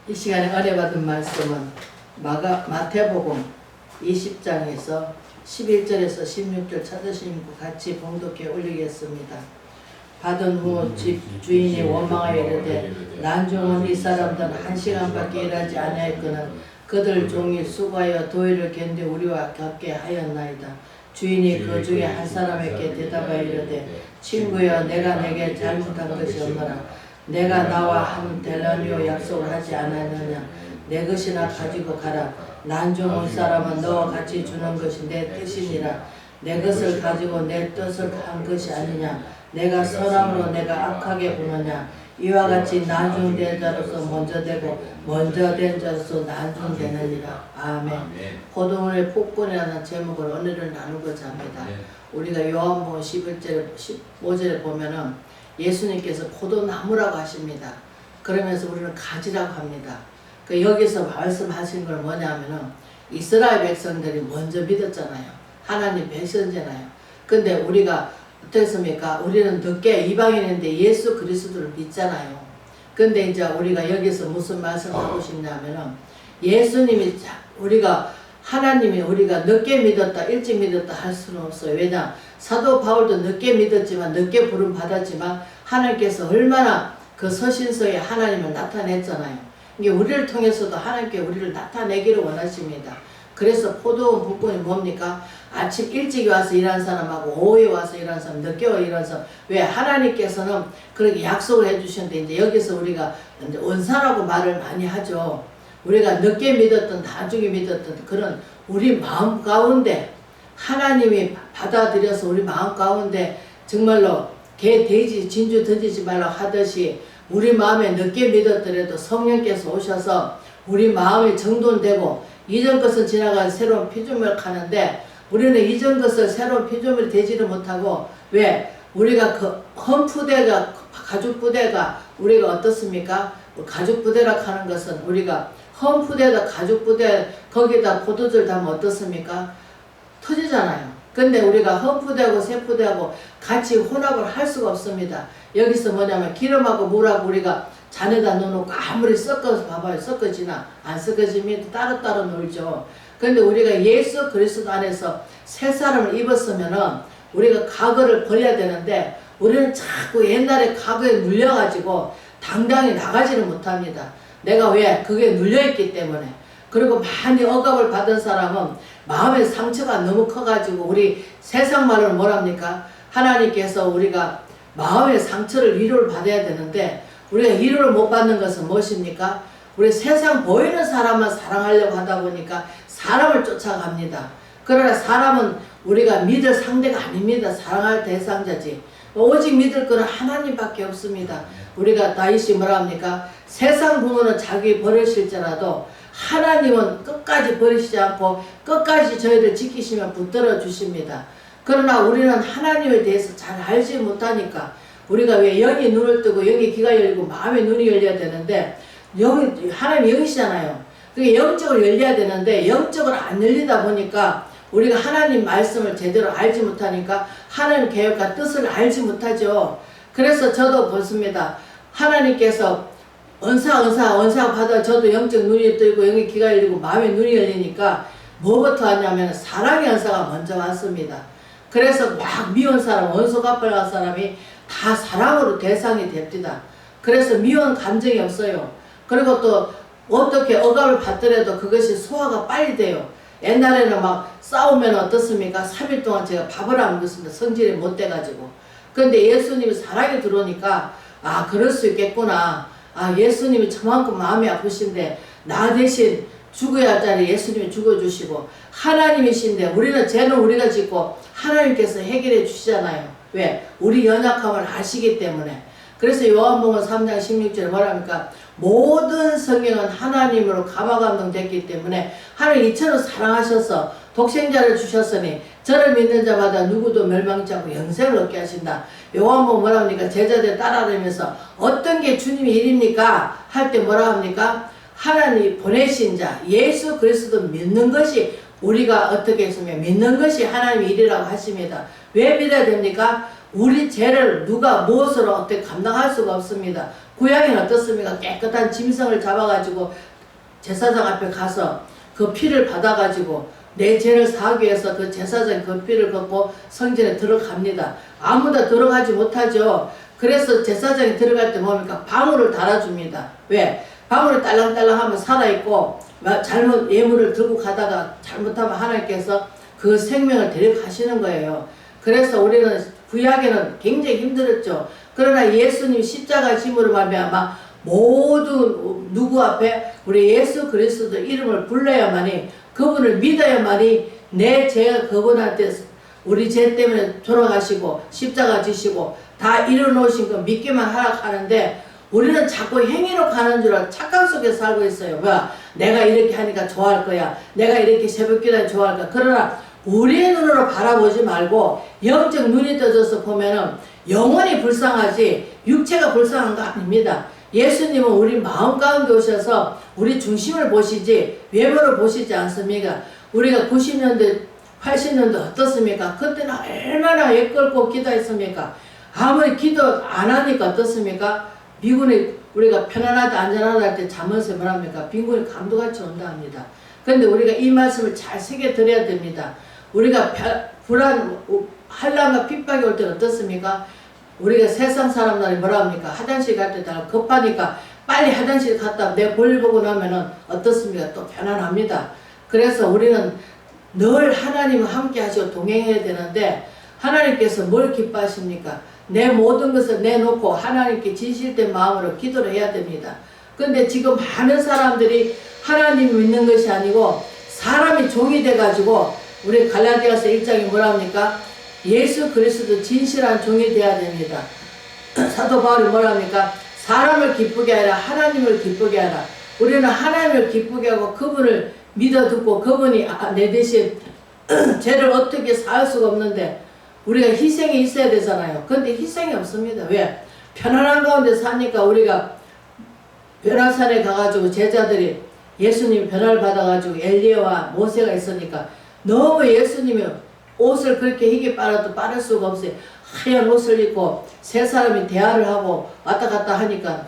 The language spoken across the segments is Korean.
이 시간에 은혜받은 말씀은 마태복음 20장에서 11절에서 16절 찾으신 분 같이 봉독해 올리겠습니다. 받은 후 집 주인이 원망하여 이르되 난중은 이 사람들은 1시간밖에 일하지 아니하였거늘 그들 종이 수고하여 도일을 견디 우리와 겪게 하였나이다. 주인이 그 중에 한 사람에게 대답하여 이르되 친구여 내가 내게 잘못한 것이 없노라. 내가 나와 한 데나리오 약속을 하지 않았느냐. 내 것이나 가지고 가라. 난중 온 사람은 너와 같이 주는 것이 내 뜻이니라. 내 것을 가지고 내 뜻을 한 것이 아니냐. 내가 선함으로 내가 악하게 보느냐. 이와 같이 나중된 자로서 먼저 되고 먼저 된 자로서 나중되느니라. 아멘. 고동의 폭군이라는 제목으로 오늘을 나누고자 합니다. 우리가 요한복음 11절 15절에 보면은 예수님께서 포도나무라고 하십니다. 그러면서 우리는 가지라고 합니다. 그 여기서 말씀하신 건 뭐냐면은 이스라엘 백성들이 먼저 믿었잖아요. 하나님 백성이잖아요. 근데 우리가 어떻습니까? 우리는 늦게 이방인인데 예수 그리스도를 믿잖아요. 근데 이제 우리가 여기서 무슨 말씀하고 싶냐면은 예수님이 우리가 하나님이 우리가 늦게 믿었다 일찍 믿었다 할 수는 없어요. 왜냐? 사도 바울도 늦게 믿었지만 늦게 부름 받았지만 하나님께서 얼마나 그 서신서에 하나님을 나타냈잖아요. 이게 우리를 통해서도 하나님께 우리를 나타내기를 원하십니다. 그래서 포도원 북군이 뭡니까? 아침 일찍 와서 일하는 사람하고 오후에 와서 일하는 사람, 늦게 와서 일하는 사람. 왜? 하나님께서는 그렇게 약속을 해주셨는데 이제 여기서 우리가 이제 원사라고 말을 많이 하죠. 우리가 늦게 믿었던 나중에 믿었던 그런 우리 마음 가운데 하나님이 받아들여서 우리 마음 가운데 정말로 개 돼지 진주 던지지 말라고 하듯이 우리 마음에 늦게 믿었더라도 성령께서 오셔서 우리 마음이 정돈되고 이전 것은 지나가 새로운 피조물을 가는데 우리는 이전 것을 새로운 피조물이 되지를 못하고 왜? 우리가 그 헌부대가 가죽부대가 우리가 어떻습니까? 가죽부대라고 하는 것은 우리가 헌부대다 가죽부대 거기다 포도주를 담으면 어떻습니까? 터지잖아요. 근데 우리가 헌부대하고 새부대하고 같이 혼합을 할 수가 없습니다. 여기서 뭐냐면 기름하고 물하고 우리가 잔에다 넣어놓고 아무리 섞어서 봐봐요. 섞어지나? 안 섞어지면 따로따로 놀죠. 근데 우리가 예수 그리스도 안에서 새 사람을 입었으면은 우리가 과거를 버려야 되는데 우리는 자꾸 옛날에 과거에 눌려가지고 당당히 나가지는 못합니다. 내가 왜? 그게 눌려있기 때문에. 그리고 많이 억압을 받은 사람은 마음의 상처가 너무 커가지고 우리 세상 말로 뭐랍니까? 하나님께서 우리가 마음의 상처를 위로를 받아야 되는데 우리가 위로를 못 받는 것은 무엇입니까? 우리 세상 보이는 사람만 사랑하려고 하다 보니까 사람을 쫓아갑니다. 그러나 사람은 우리가 믿을 상대가 아닙니다. 사랑할 대상자지. 오직 믿을 것은 하나님밖에 없습니다. 우리가 다윗이 뭐라 합니까? 세상 부모는 자기 버리실지라도 하나님은 끝까지 버리시지 않고 끝까지 저희를 지키시며 붙들어 주십니다. 그러나 우리는 하나님에 대해서 잘 알지 못하니까 우리가 왜 영이 눈을 뜨고 영이 귀가 열리고 마음의 눈이 열려야 되는데 하나님 영이시잖아요. 그게 영적으로 열려야 되는데 영적으로 안 열리다 보니까 우리가 하나님 말씀을 제대로 알지 못하니까 하나님 계획과 뜻을 알지 못하죠. 그래서 저도 보습니다. 하나님께서 은사 받아 저도 영적 눈이 뜨고 영의 귀가 열리고 마음의 눈이 열리니까 뭐부터 하냐면 사랑의 은사가 먼저 왔습니다. 그래서 막 미운 사람, 원수 갚아갈 사람이 다 사랑으로 대상이 됩니다. 그래서 미운 감정이 없어요. 그리고 또 어떻게 억압을 받더라도 그것이 소화가 빨리 돼요. 옛날에는 막 싸우면 어떻습니까? 3일 동안 제가 밥을 안 먹었습니다. 성질이 못 돼가지고. 그런데 예수님이 사랑이 들어오니까 아 그럴 수 있겠구나. 아 예수님이 저만큼 마음이 아프신데 나 대신 죽어야 할 자리 예수님이 죽어주시고 하나님이신데 우리는 죄는 우리가 짓고 하나님께서 해결해 주시잖아요. 왜? 우리 연약함을 아시기 때문에. 그래서 요한복음 3장 16절에 뭐랍니까? 모든 성경은 하나님으로 감화감동됐기 때문에 하나님 이처럼 사랑하셔서 독생자를 주셨으니 저를 믿는 자마다 누구도 멸망치 않고 영생을 얻게 하신다. 요한복음 뭐라 합니까? 제자들 따라다니면서 어떤 게 주님의 일입니까? 할 때 뭐라 합니까? 하나님 보내신 자 예수 그리스도 믿는 것이 우리가 어떻게 했으면 믿는 것이 하나님의 일이라고 하십니다. 왜 믿어야 됩니까? 우리 죄를 누가 무엇으로 어떻게 감당할 수가 없습니다. 구약에는 어떻습니까? 깨끗한 짐승을 잡아가지고 제사장 앞에 가서 그 피를 받아가지고 내 죄를 사하기 위해서 그 제사장 그 피를 걷고 성전에 들어갑니다. 아무도 들어가지 못하죠. 그래서 제사장이 들어갈 때 뭡니까? 방울을 달아줍니다. 왜? 방울이 딸랑딸랑하면 살아있고 잘못 예물을 들고 가다가 잘못하면 하나님께서 그 생명을 데려가시는 거예요. 그래서 우리는 구약에는 굉장히 힘들었죠. 그러나 예수님 십자가 짐으로 말미암아 모두 누구 앞에 우리 예수 그리스도 이름을 불러야만이 그분을 믿어야만이 내 죄가 그분한테 우리 죄 때문에 돌아가시고 십자가 지시고 다 이뤄놓으신 거 믿기만 하라 하는데 우리는 자꾸 행위로 가는 줄 알고 착각 속에 살고 있어요. 뭐야? 내가 이렇게 하니까 좋아할 거야. 내가 이렇게 새벽기도에 좋아할 거야. 그러나 우리의 눈으로 바라보지 말고 영적 눈이 떠져서 보면은 영혼이 불쌍하지 육체가 불쌍한 거 아닙니다. 예수님은 우리 마음 가운데 오셔서 우리 중심을 보시지 외모를 보시지 않습니까? 우리가 90년대 80년대 어떻습니까? 그때는 얼마나 애걸고 기도했습니까? 아무리 기도 안 하니까 어떻습니까? 미군이 우리가 편안하다 안전하다 할 때 자면서 뭐랍니까? 빈곤이 강도같이 온다 합니다. 그런데 우리가 이 말씀을 잘 새겨드려야 됩니다. 우리가 불안, 한란과 핍박이 올 때는 어떻습니까? 우리가 세상 사람들이 뭐라 합니까? 화장실 갈 때 다 급하니까 빨리 화장실 갔다 내 볼 보고 나면은 어떻습니까? 또 편안합니다. 그래서 우리는 늘 하나님과 함께 하시고 동행해야 되는데 하나님께서 뭘 기뻐하십니까? 내 모든 것을 내놓고 하나님께 진실된 마음으로 기도를 해야 됩니다. 근데 지금 많은 사람들이 하나님을 믿는 것이 아니고 사람이 종이 돼가지고 우리 갈라디아서 1장이 뭐라 합니까? 예수 그리스도 진실한 종이 되어야 됩니다. 사도 바울이 뭐라 합니까? 사람을 기쁘게 하라 하나님을 기쁘게 하라. 우리는 하나님을 기쁘게 하고 그분을 믿어 듣고 그분이 내 대신 죄를 어떻게 사할 수가 없는데 우리가 희생이 있어야 되잖아요. 근데 희생이 없습니다. 왜? 편안한 가운데 사니까 우리가 변화산에 가가지고 제자들이 예수님 변화를 받아가지고 엘리야와 모세가 있으니까 너무 예수님이 옷을 그렇게 희게 빨아도 빠를 수가 없어요. 하얀 옷을 입고 세 사람이 대화를 하고 왔다 갔다 하니까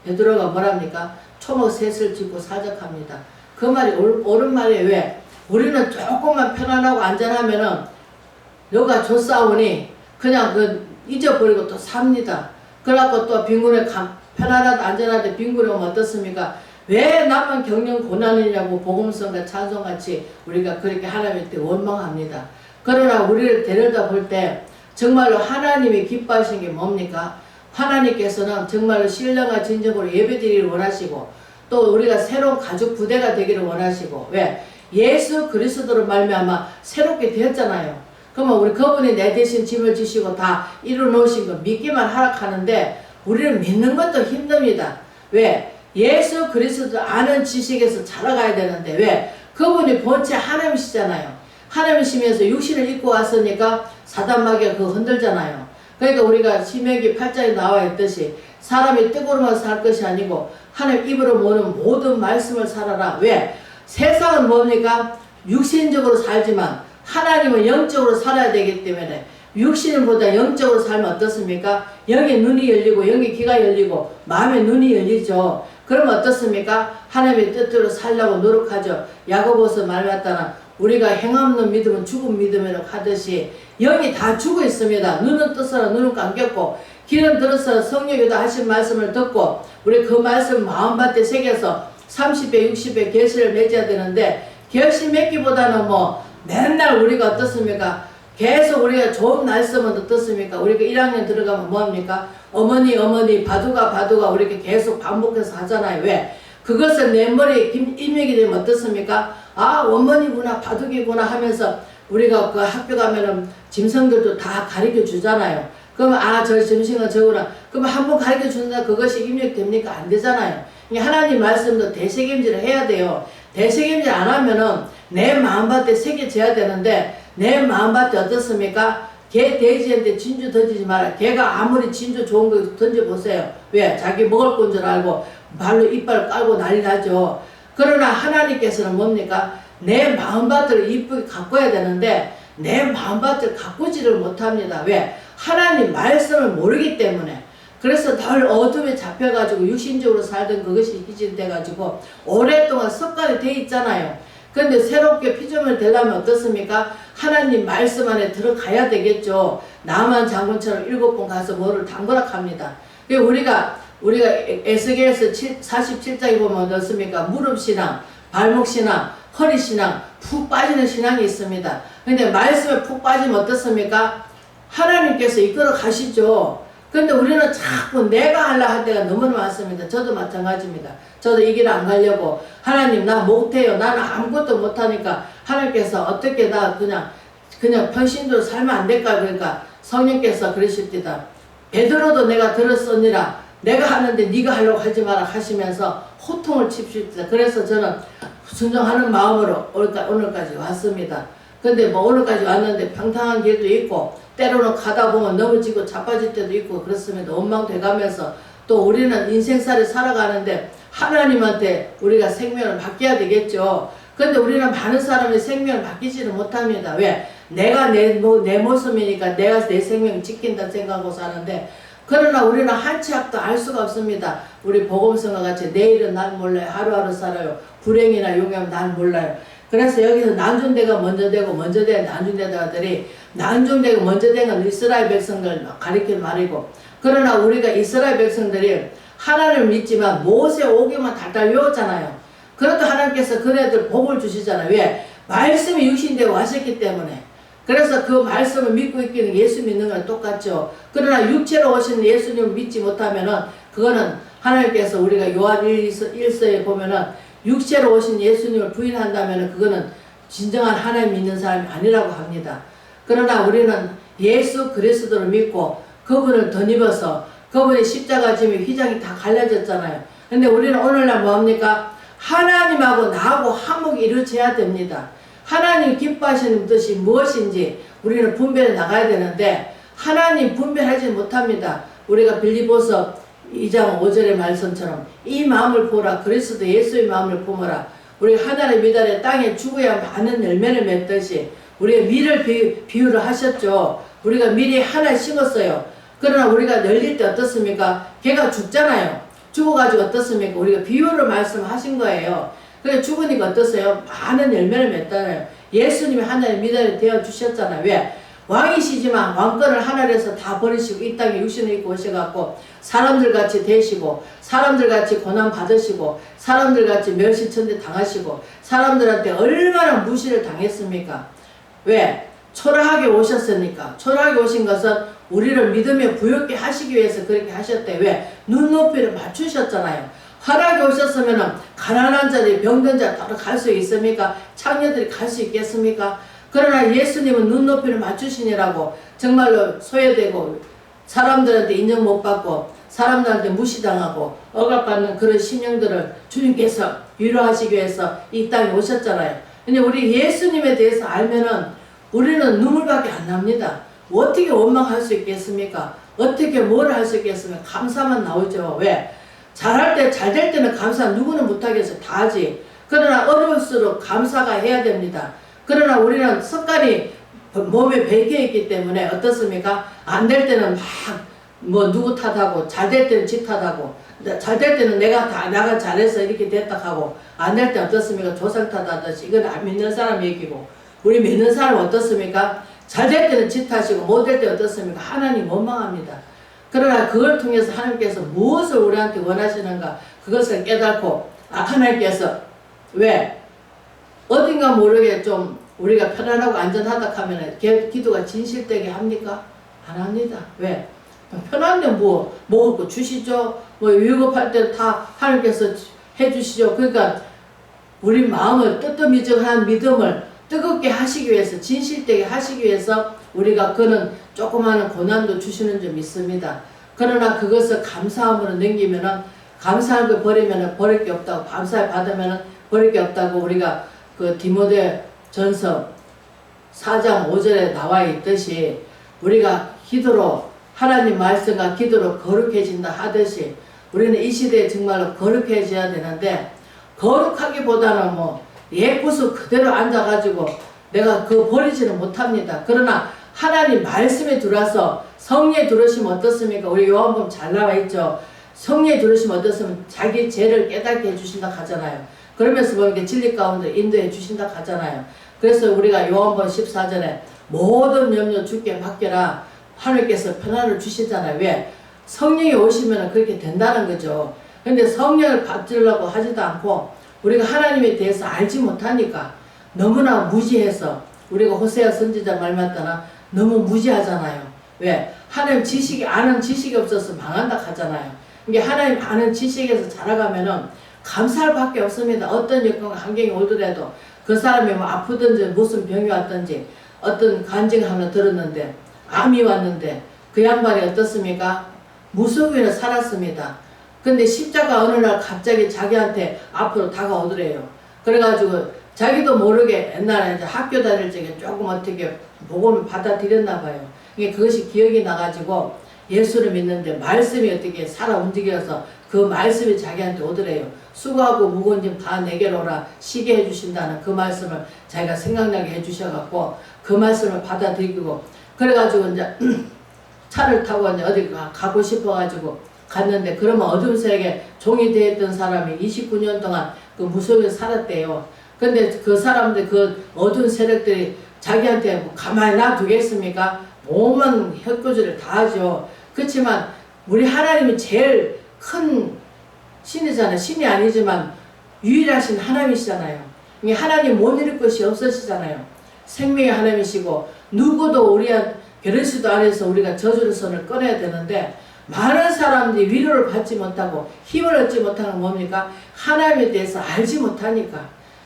베드로가 뭐랍니까? 초목 셋을 짚고 사적합니다. 그 말이 옳은 말이에요. 왜? 우리는 조금만 편안하고 안전하면은 너가 줬사오니 그냥 잊어버리고 또 삽니다. 그래갖고 또 빈군에 편안하다 안전하다 빈군에 오면 어떻습니까? 왜 나만 겪는 고난이냐고 복음성과 찬송같이 우리가 그렇게 하나님께 원망합니다. 그러나 우리를 데려다 볼 때 정말로 하나님이 기뻐하시는 게 뭡니까? 하나님께서는 정말로 신령과 진정으로 예배드리기를 원하시고 또 우리가 새로운 가족 부대가 되기를 원하시고 왜? 예수 그리스도로 말미암아 새롭게 되었잖아요. 그러면 우리 그분이 내 대신 짐을 지시고 다 이루어놓으신 거 믿기만 하락하는데 우리는 믿는 것도 힘듭니다. 왜? 예수 그리스도 아는 지식에서 자라가야 되는데 왜? 그분이 본체 하나님이시잖아요. 하나님이시면서 육신을 입고 왔으니까 사단마귀가 그거 흔들잖아요. 그러니까 우리가 신명기 8장에 나와 있듯이 사람이 뜻으로만 살 것이 아니고 하나님 입으로 모는 모든 말씀을 살아라. 왜? 세상은 뭡니까? 육신적으로 살지만 하나님은 영적으로 살아야 되기 때문에 육신보다 영적으로 살면 어떻습니까? 영의 눈이 열리고 영의 귀가 열리고 마음의 눈이 열리죠. 그러면 어떻습니까? 하나님의 뜻대로 살려고 노력하죠. 야고보서 말했다나 우리가 행함없는 믿음은 죽은 믿음이라고 하듯이 영이 다 죽어 있습니다. 눈은 뜨서라 눈은 감겼고 귀는 들어서 성령께서 하신 말씀을 듣고 우리 그 말씀 마음밭에 새겨서 30배 60배 결실을 맺어야 되는데 결실 맺기보다는 뭐 맨날 우리가 어떻습니까? 계속 우리가 좋은 말씀은 어떻습니까? 우리가 1학년 들어가면 뭐합니까? 어머니 바두가 우리가 계속 반복해서 하잖아요. 왜? 그것을 내 머리에 입력이 되면 어떻습니까? 아 어머니구나 바둑이구나 하면서 우리가 그 학교 가면은 짐승들도 다 가르쳐 주잖아요. 그러면 저 짐승은 저구나. 그러면 한번 가르쳐 준다 그것이 입력됩니까? 안 되잖아요. 하나님 말씀도 대책임질을 해야 돼요. 대책임질 안 하면은 내 마음밭에 새겨져야 되는데 내 마음밭에 어떻습니까? 개 돼지한테 진주 던지지 마라. 개가 아무리 진주 좋은 거 던져보세요. 왜? 자기 먹을 건 줄 알고 발로 이빨 깔고 난리 나죠. 그러나 하나님께서는 뭡니까? 내 마음밭을 이쁘게 가꿔야 되는데 내 마음밭을 가꾸지를 못합니다. 왜? 하나님 말씀을 모르기 때문에. 그래서 늘 어둠에 잡혀가지고 육신적으로 살던 그것이 기진돼가지고 오랫동안 습관이 돼 있잖아요. 근데 새롭게 피조물 되려면 어떻습니까? 하나님 말씀 안에 들어가야 되겠죠. 나만 장군처럼 7번 가서 뭐를 담그락합니다. 우리가 에스겔서 47장에 보면 어떻습니까? 무릎신앙, 발목신앙, 허리신앙, 푹 빠지는 신앙이 있습니다. 근데 말씀에 푹 빠지면 어떻습니까? 하나님께서 이끌어 가시죠. 근데 우리는 자꾸 내가 하려 할 때가 너무 많습니다. 저도 마찬가지입니다. 저도 이 길 안 가려고 하나님 나 못해요. 나는 아무것도 못하니까 하나님께서 어떻게 나 그냥 평신도로 살면 안 될까? 그러니까 성령께서 그러십니다. 베드로도 내가 들었으니라 내가 하는데 네가 하려고 하지 마라 하시면서 호통을 칩시다. 그래서 저는 순종하는 마음으로 오늘까지 왔습니다. 근데 뭐 오늘까지 왔는데 평탄한 길도 있고 때로는 가다 보면 넘어지고 자빠질 때도 있고 그렇습니다. 원망돼가면서 또 우리는 인생살이 살아가는데 하나님한테 우리가 생명을 맡겨야 되겠죠. 근데 우리는 많은 사람이 생명을 맡기지는 못합니다. 왜? 내가 내 모습이니까 내가 내 생명을 지킨다 생각하고 사는데 그러나 우리는 한 치 앞도 알 수가 없습니다. 우리 복음성과 같이 내일은 난 몰라요. 하루하루 살아요. 불행이나 용암 난 몰라요. 그래서 여기서 난중대가 먼저 되고 먼저 된 난중대들이 난중대가 먼저 된 건 이스라엘 백성들 가리키는 말이고 그러나 우리가 이스라엘 백성들이 하나님을 믿지만 모세 오기만 달달 외웠잖아요. 그래도 하나님께서 그네들 복을 주시잖아요. 왜? 말씀이 육신되어 왔었기 때문에. 그래서 그 말씀을 믿고 있기는 예수 믿는 거랑 똑같죠. 그러나 육체로 오신 예수님을 믿지 못하면은 그거는 하나님께서 우리가 요한 1서에 보면은 육체로 오신 예수님을 부인한다면은 그거는 진정한 하나님 믿는 사람이 아니라고 합니다. 그러나 우리는 예수 그리스도를 믿고 그분을 덧입어서 그분의 십자가 짐이 휘장이 다 갈라졌잖아요. 근데 우리는 오늘날 뭐합니까? 하나님하고 나하고 화목이 이루어져야 됩니다. 하나님 기뻐하시는 뜻이 무엇인지 우리는 분별해 나가야 되는데 하나님 분별하지 못합니다. 우리가 빌립보서 2장 5절의 말씀처럼 이 마음을 보라 그리스도 예수의 마음을 보머라. 우리가 하나님 미달에 땅에 죽어야 많은 열매를 맺듯이 우리가 밀을 비유를 하셨죠. 우리가 밀이 하나 심었어요. 그러나 우리가 널릴 때 어떻습니까? 걔가 죽잖아요. 죽어가지고 어떻습니까? 우리가 비유를 말씀하신 거예요. 그래 죽으니까 어떠세요? 많은 열매를 맺잖아요. 예수님이 하나님 미달이 되어주셨잖아요. 왜? 왕이시지만 왕권을 하늘에서 다 버리시고 이 땅에 육신을 입고 오셔갖고 사람들같이 되시고 사람들같이 고난 받으시고 사람들같이 멸시천대 당하시고 사람들한테 얼마나 무시를 당했습니까? 왜? 초라하게 오셨으니까. 초라하게 오신 것은 우리를 믿음에 부엽게 하시기 위해서 그렇게 하셨대. 왜? 눈높이를 맞추셨잖아요. 화락에 오셨으면 가난한 자들이 병든 자 따로 갈 수 있습니까? 창녀들이 갈 수 있겠습니까? 그러나 예수님은 눈높이를 맞추시니라고 정말로 소외되고 사람들한테 인정 못 받고 사람들한테 무시당하고 억압받는 그런 심령들을 주님께서 위로하시기 위해서 이 땅에 오셨잖아요. 근데 우리 예수님에 대해서 알면은 우리는 눈물밖에 안 납니다. 어떻게 원망할 수 있겠습니까? 어떻게 뭘 할 수 있겠습니까? 감사만 나오죠. 왜? 잘할 때, 잘 될 때는 감사 누구는 못하겠어요. 다 하지. 그러나 어려울수록 감사가 해야 됩니다. 그러나 우리는 습관이 몸에 배겨있기 때문에 어떻습니까? 안 될 때는 막 누구 탓하고 잘 될 때는 지 탓하고 잘 될 때는 내가 잘해서 이렇게 됐다 하고 안 될 때 어떻습니까? 조상 탓하듯이 이건 안 믿는 사람 얘기고 우리 믿는 사람 어떻습니까? 잘 될 때는 지 탓이고 못 될 때 어떻습니까? 하나님 원망합니다. 그러나 그걸 통해서 하나님께서 무엇을 우리한테 원하시는가 그것을 깨닫고 하나님께서 왜 어딘가 모르게 좀 우리가 편안하고 안전하다 하면 기도가 진실되게 합니까? 안 합니다. 왜? 편한데 뭐 먹을 거 주시죠. 뭐 위급할 때 다 하나님께서 해주시죠. 그러니까 우리 마음을 뜨뜻미적한 믿음을 뜨겁게 하시기 위해서 진실되게 하시기 위해서 우리가 그는 조그마한 고난도 주시는 줄 믿습니다. 그러나 그것을 감사함으로 넘기면은 감사한 걸 버리면은 버릴 게 없다고 감사를 받으면은 버릴 게 없다고 우리가 그 디모데 전서 4장 5절에 나와 있듯이 우리가 기도로 하나님 말씀과 기도로 거룩해진다 하듯이 우리는 이 시대에 정말로 거룩해져야 되는데 거룩하기보다는 뭐 예쁘서 그대로 앉아가지고 내가 그거 버리지는 못합니다. 그러나 하나님 말씀에 들어와서 성령에 들어오시면 어떻습니까? 우리 요한복음 잘 나와 있죠. 성령에 들어오시면 어떻습니까? 자기 죄를 깨닫게 해주신다 하잖아요. 그러면서 보니까 진리 가운데 인도해 주신다 하잖아요. 그래서 우리가 요한복음 14절에 모든 염려 주께 맡겨라 하나님께서 편안을 주시잖아요. 왜? 성령이 오시면 그렇게 된다는 거죠. 근데 성령을 받으려고 하지도 않고 우리가 하나님에 대해서 알지 못하니까 너무나 무지해서 우리가 호세아 선지자 말 맞다나 너무 무지하잖아요. 왜? 하나님 지식이 아는 지식이 없어서 망한다 하잖아요. 이게 하나님 아는 지식에서 자라가면은 감사할 밖에 없습니다. 어떤 여건과 환경이 오더라도 그 사람이 뭐 아프든지 무슨 병이 왔든지 어떤 간증 하나 들었는데 암이 왔는데 그 양반이 어떻습니까? 무속인으로 살았습니다. 근데 십자가 어느 날 갑자기 자기한테 앞으로 다가오더래요. 그래가지고 자기도 모르게 옛날에 이제 학교 다닐 적에 조금 어떻게 복음을 받아들였나 봐요. 이게 그것이 기억이 나가지고 예수를 믿는데 말씀이 어떻게 살아 움직여서 그 말씀이 자기한테 오더래요. 수고하고 무거운 짐 다 내게로 오라 쉬게 해주신다는 그 말씀을 자기가 생각나게 해주셔갖고 그 말씀을 받아들이고 그래가지고 이제 차를 타고 이제 어디 가고 싶어가지고 갔는데 그러면 어둠 세력에 종이 되었던 사람이 29년 동안 그 무속에 살았대요. 근데 그 사람들 그 어두운 세력들이 자기한테 뭐 가만히 놔두겠습니까? 몸은 혈구질을 다 하죠. 그렇지만 우리 하나님이 제일 큰 신이잖아요. 신이 아니지만 유일하신 하나님이시잖아요. 하나님 못 이룰 것이 없으시잖아요. 생명의 하나님이시고 누구도 우리 그리스도 안에서 우리가 저주의 손을 꺼내야 되는데 많은 사람들이 위로를 받지 못하고 힘을 얻지 못하는 건 뭡니까? 하나님에 대해서 알지 못하니까.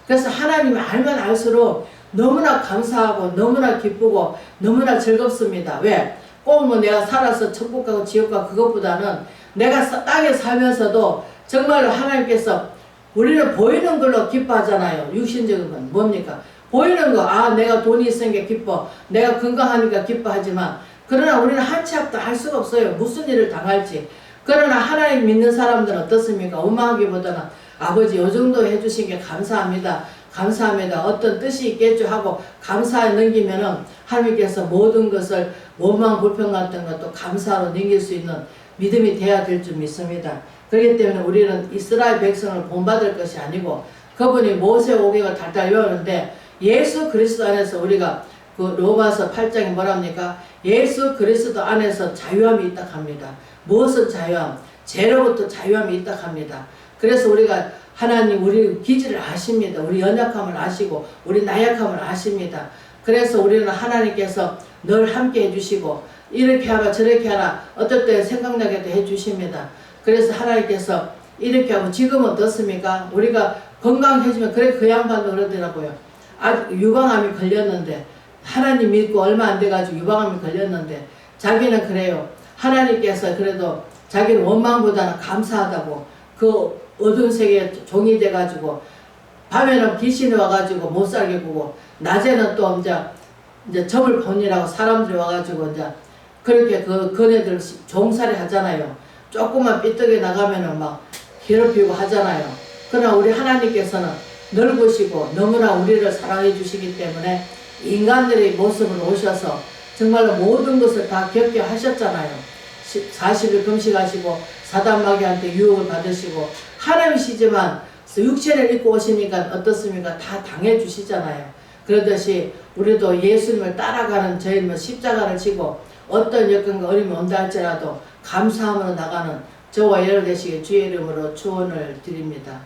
그래서 하나님을 알면 알수록 너무나 감사하고 너무나 기쁘고 너무나 즐겁습니다. 왜? 꼭 뭐 내가 살아서 천국 가고 지옥 가고 그것보다는 내가 땅에 살면서도 정말로 하나님께서 우리는 보이는 걸로 기뻐하잖아요. 육신적인 건 뭡니까? 보이는 거, 아 내가 돈이 있으니까 기뻐, 내가 건강하니까 기뻐하지만 그러나 우리는 한 치 앞도 할 수가 없어요. 무슨 일을 당할지. 그러나 하나님 믿는 사람들은 어떻습니까? 원망하기보다는 아버지 요 정도 해주신 게 감사합니다. 감사합니다. 어떤 뜻이 있겠죠 하고 감사에 넘기면은 하나님께서 모든 것을 원망 불평 같은 것도 감사로 넘길 수 있는 믿음이 돼야 될 줄 믿습니다. 그렇기 때문에 우리는 이스라엘 백성을 본받을 것이 아니고 그분이 모세 오경을 달달 외우는데 예수 그리스도 안에서 우리가 그 로마서 8장에 뭐랍니까? 예수 그리스도 안에서 자유함이 있다 합니다. 무엇은 자유함? 죄로부터 자유함이 있다 합니다. 그래서 우리가 하나님 우리 기질을 아십니다. 우리 연약함을 아시고 우리 나약함을 아십니다. 그래서 우리는 하나님께서 늘 함께 해주시고 이렇게 하라 저렇게 하라 어떨 때 생각나게도 해주십니다. 그래서 하나님께서 이렇게 하고 지금은 어떻습니까? 우리가 건강해지면 그래 그 양반도 그러더라고요. 유방암이 걸렸는데 하나님 믿고 얼마 안 돼가지고 유방암이 걸렸는데 자기는 그래요. 하나님께서 그래도 자기는 원망보다는 감사하다고 그 어두운 세계에 종이 돼가지고 밤에는 귀신이 와가지고 못 살게 구고 낮에는 또 이제 점을 본이라고 사람들이 와가지고 이제 그렇게 그네들 종살이 하잖아요. 조금만 삐뚤게 나가면은 막 괴롭히고 하잖아요. 그러나 우리 하나님께서는 넓으시고 너무나 우리를 사랑해 주시기 때문에 인간들의 모습으로 오셔서 정말로 모든 것을 다 겪게 하셨잖아요. 40일 금식하시고 사단마귀한테 유혹을 받으시고 하나님이시지만 육체를 입고 오시니까 어떻습니까? 다 당해 주시잖아요. 그러듯이 우리도 예수님을 따라가는 저희는 십자가를 지고 어떤 여건과 어려움이 온다 할지라도 감사함으로 나가는 저와 여러분 되시길 주의 이름으로 축원을 드립니다.